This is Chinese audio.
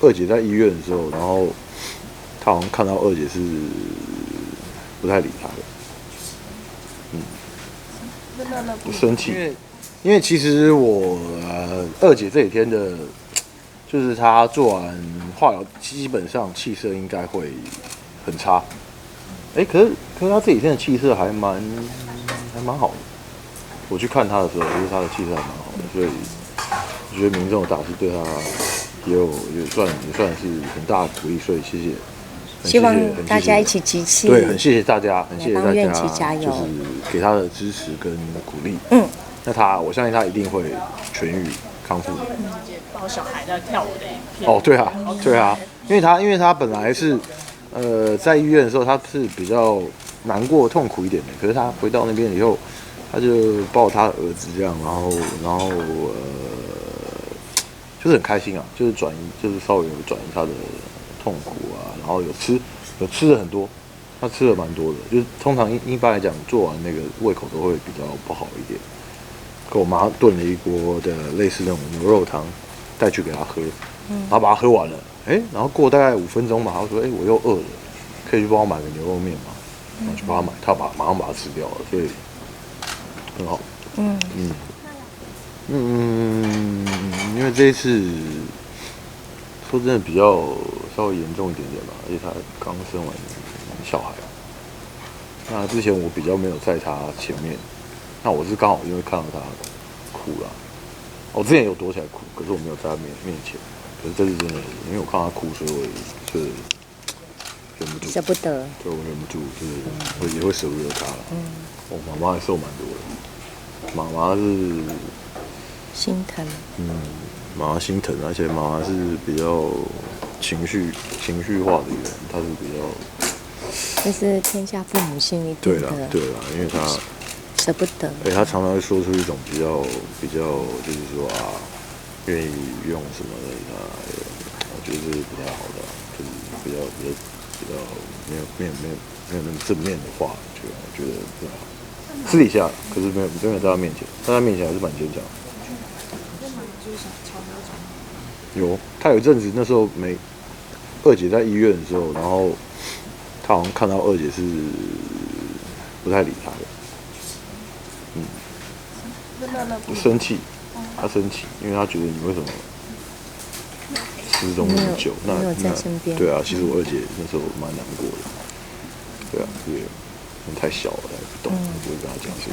二姐在医院的时候，然后他好像看到二姐是不太理他的，就生气。因为其实我二姐这几天的，就是她做完化疗，基本上气色应该会很差。可是她这几天的气色还蛮好的。我去看她的时候，其实她的气色还蛮好的，所以我觉得民众的打击对她也算是很大的鼓励，所以谢谢。希望大家一起集气。对，很谢谢大家，很谢谢大家，就是给她的支持跟鼓励。那我相信他一定会痊愈康复。抱小孩在跳舞的影片。哦，对啊，因为他本来是在医院的时候他是比较难过痛苦一点的，可是他回到那边以后，他就抱他的儿子这样，然后就是很开心啊，就是就是稍微有转移他的痛苦啊，然后有吃了很多，他吃了蛮多的，就是通常一般来讲做完那个胃口都会比较不好一点。我妈炖了一锅的类似那种牛肉汤，带去给他喝，然后把它喝完了，然后过大概5分钟吧，他说，我又饿了，可以去帮我买个牛肉面嘛，然后去帮他买，他马上把它吃掉了，所以很好。因为这一次说真的比较稍微严重一点点吧，而且他刚生完小孩，那之前我比较没有在他前面。那我是刚好因为看到他哭了，我之前有躲起来哭，可是我没有在他面前。可是这次真的，因为我看到他哭，所以我就是忍不住，舍不得，对，我忍不住，就是我也会舍不得他了。我妈妈还瘦蛮多的，妈妈是心疼，妈妈心疼，而且妈妈是比较情绪化的一个人，她是比较，这是天下父母心一定的。对啦，因为她。舍不得，他常常会说出一种比较，就是说愿意用什么的，我觉得是比较好的，就是比较没有那么正面的话，我觉得比较好。私底下，可是没有在他面前，在他面前还是蛮坚强。有，他有一阵子那时候二姐在医院的时候，然后他好像看到二姐是不太理他的。生气，他生气，因为他觉得你为什么失踪那么久？没有在身边。对啊，其实我二姐那时候蛮难过的。对啊，因为太小了，还不懂，就会跟他讲说。